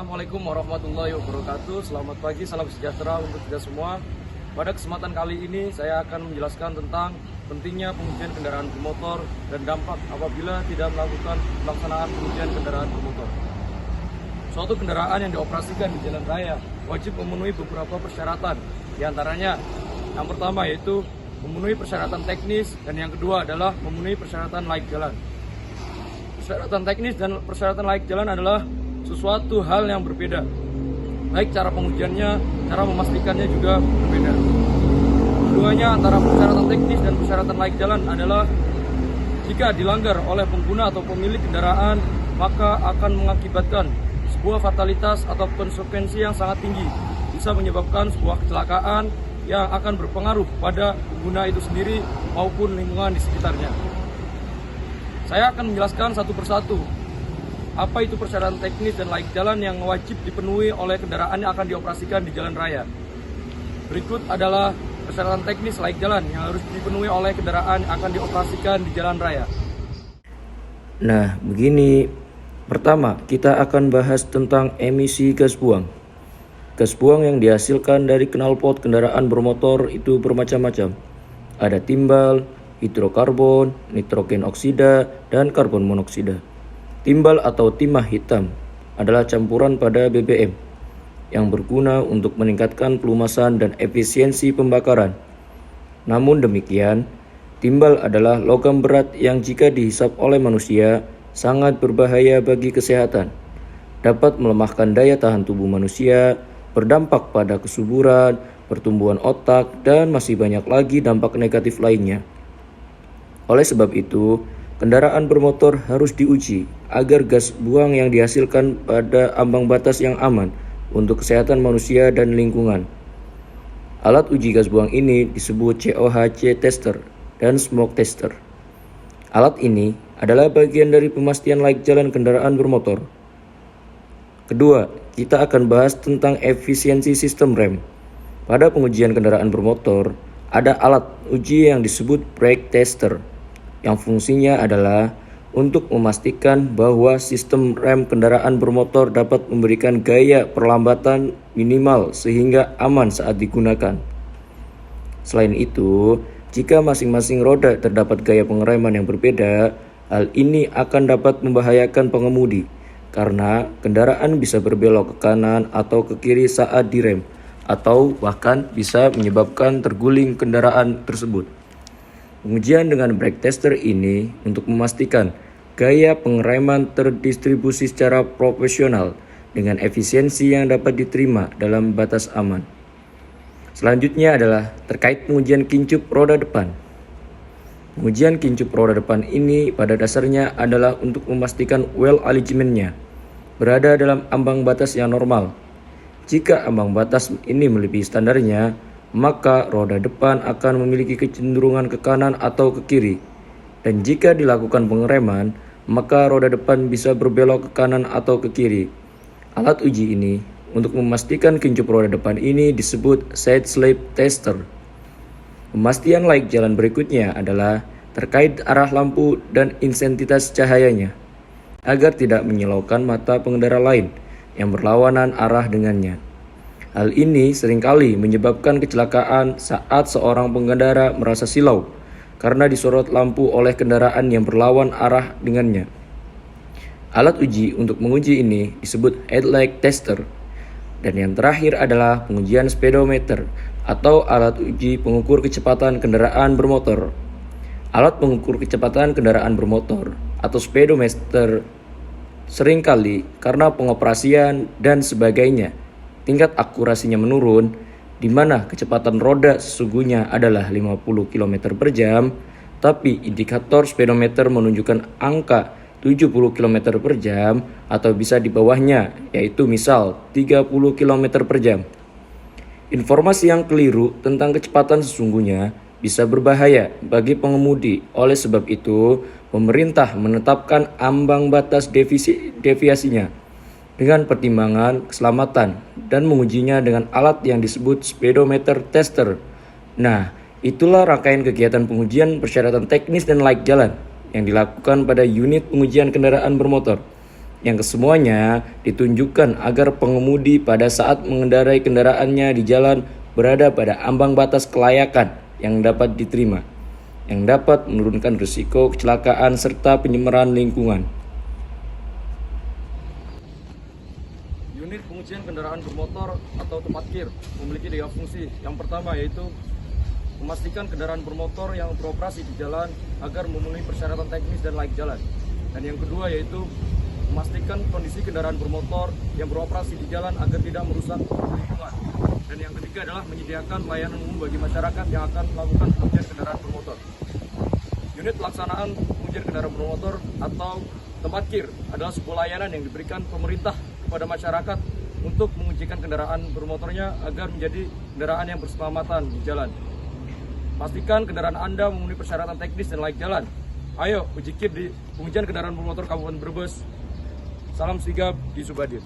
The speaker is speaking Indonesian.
Assalamualaikum warahmatullahi wabarakatuh. Selamat pagi, salam sejahtera untuk kita semua. Pada kesempatan kali ini saya akan menjelaskan tentang pentingnya pengujian kendaraan bermotor dan dampak apabila tidak melakukan pelaksanaan pengujian kendaraan bermotor. Suatu kendaraan yang dioperasikan di jalan raya wajib memenuhi beberapa persyaratan. Di antaranya, yang pertama yaitu memenuhi persyaratan teknis, dan yang kedua adalah memenuhi persyaratan laik jalan. Persyaratan teknis dan persyaratan laik jalan adalah sesuatu hal yang berbeda. Baik cara pengujiannya, cara memastikannya juga berbeda. Keduanya antara persyaratan teknis dan persyaratan laik jalan adalah jika dilanggar oleh pengguna atau pemilik kendaraan, maka akan mengakibatkan sebuah fatalitas atau konsekuensi yang sangat tinggi. Bisa menyebabkan sebuah kecelakaan yang akan berpengaruh pada pengguna itu sendiri maupun lingkungan di sekitarnya. Saya akan menjelaskan satu persatu apa itu persyaratan teknis dan laik jalan yang wajib dipenuhi oleh kendaraan yang akan dioperasikan di jalan raya. Berikut adalah persyaratan teknis laik jalan yang harus dipenuhi oleh kendaraan yang akan dioperasikan di jalan raya. Nah, begini. Pertama, kita akan bahas tentang emisi gas buang. Gas buang yang dihasilkan dari knalpot kendaraan bermotor itu bermacam-macam. Ada timbal, hidrokarbon, nitrogen oksida, dan karbon monoksida. Timbal atau timah hitam adalah campuran pada BBM yang berguna untuk meningkatkan pelumasan dan efisiensi pembakaran. Namun demikian, timbal adalah logam berat yang jika dihisap oleh manusia sangat berbahaya bagi kesehatan. Dapat melemahkan daya tahan tubuh manusia, berdampak pada kesuburan, pertumbuhan otak, dan masih banyak lagi dampak negatif lainnya. Oleh sebab itu, kendaraan bermotor harus diuji agar gas buang yang dihasilkan pada ambang batas yang aman untuk kesehatan manusia dan lingkungan. Alat uji gas buang ini disebut COHC tester dan smoke tester. Alat ini adalah bagian dari pemastian laik jalan kendaraan bermotor. Kedua, kita akan bahas tentang efisiensi sistem rem. Pada pengujian kendaraan bermotor, ada alat uji yang disebut brake tester, yang fungsinya adalah untuk memastikan bahwa sistem rem kendaraan bermotor dapat memberikan gaya perlambatan minimal sehingga aman saat digunakan. Selain itu, jika masing-masing roda terdapat gaya pengereman yang berbeda, hal ini akan dapat membahayakan pengemudi karena kendaraan bisa berbelok ke kanan atau ke kiri saat direm, atau bahkan bisa menyebabkan terguling kendaraan tersebut. Pengujian dengan brake tester ini untuk memastikan gaya pengereman terdistribusi secara proporsional dengan efisiensi yang dapat diterima dalam batas aman. Selanjutnya adalah terkait pengujian kincup roda depan. Pengujian kincup roda depan ini pada dasarnya adalah untuk memastikan well alignment-nya berada dalam ambang batas yang normal. Jika ambang batas ini melebihi standarnya, maka roda depan akan memiliki kecenderungan ke kanan atau ke kiri. Dan jika dilakukan pengereman, maka roda depan bisa berbelok ke kanan atau ke kiri. Alat uji ini untuk memastikan kincup roda depan ini disebut side slip tester. Pemastian laik jalan berikutnya adalah terkait arah lampu dan intensitas cahayanya, agar tidak menyilaukan mata pengendara lain yang berlawanan arah dengannya. Hal ini seringkali menyebabkan kecelakaan saat seorang pengendara merasa silau karena disorot lampu oleh kendaraan yang berlawan arah dengannya. Alat uji untuk menguji ini disebut headlight tester. Dan yang terakhir adalah pengujian speedometer atau alat uji pengukur kecepatan kendaraan bermotor. Alat pengukur kecepatan kendaraan bermotor atau speedometer seringkali karena pengoperasian dan sebagainya, tingkat akurasinya menurun, di mana kecepatan roda sesungguhnya adalah 50 km per jam, tapi indikator speedometer menunjukkan angka 70 km per jam atau bisa di bawahnya, yaitu misal 30 km per jam. Informasi yang keliru tentang kecepatan sesungguhnya bisa berbahaya bagi pengemudi. Oleh sebab itu, pemerintah menetapkan ambang batas deviasinya dengan pertimbangan keselamatan dan mengujinya dengan alat yang disebut speedometer tester. Nah, itulah rangkaian kegiatan pengujian persyaratan teknis dan laik jalan yang dilakukan pada unit pengujian kendaraan bermotor. yang kesemuanya ditunjukkan agar pengemudi pada saat mengendarai kendaraannya di jalan berada pada ambang batas kelayakan yang dapat diterima, yang dapat menurunkan risiko kecelakaan serta penyemaran lingkungan. Unit pengujian kendaraan bermotor atau tempat kir memiliki 3 fungsi. Yang pertama yaitu memastikan kendaraan bermotor yang beroperasi di jalan agar memenuhi persyaratan teknis dan layak jalan. Dan yang kedua yaitu memastikan kondisi kendaraan bermotor yang beroperasi di jalan agar tidak merusak lingkungan. Dan yang ketiga adalah menyediakan layanan umum bagi masyarakat yang akan melakukan pengujian kendaraan bermotor. Unit pelaksanaan pengujian kendaraan bermotor atau tempat kir adalah sebuah layanan yang diberikan pemerintah kepada masyarakat untuk mengujikan kendaraan bermotornya agar menjadi kendaraan yang berkeselamatan di jalan. Pastikan kendaraan Anda memenuhi persyaratan teknis dan layak jalan. Ayo uji kir di pengujian kendaraan bermotor Kabupaten Brebes. Salam sigap di Subadir.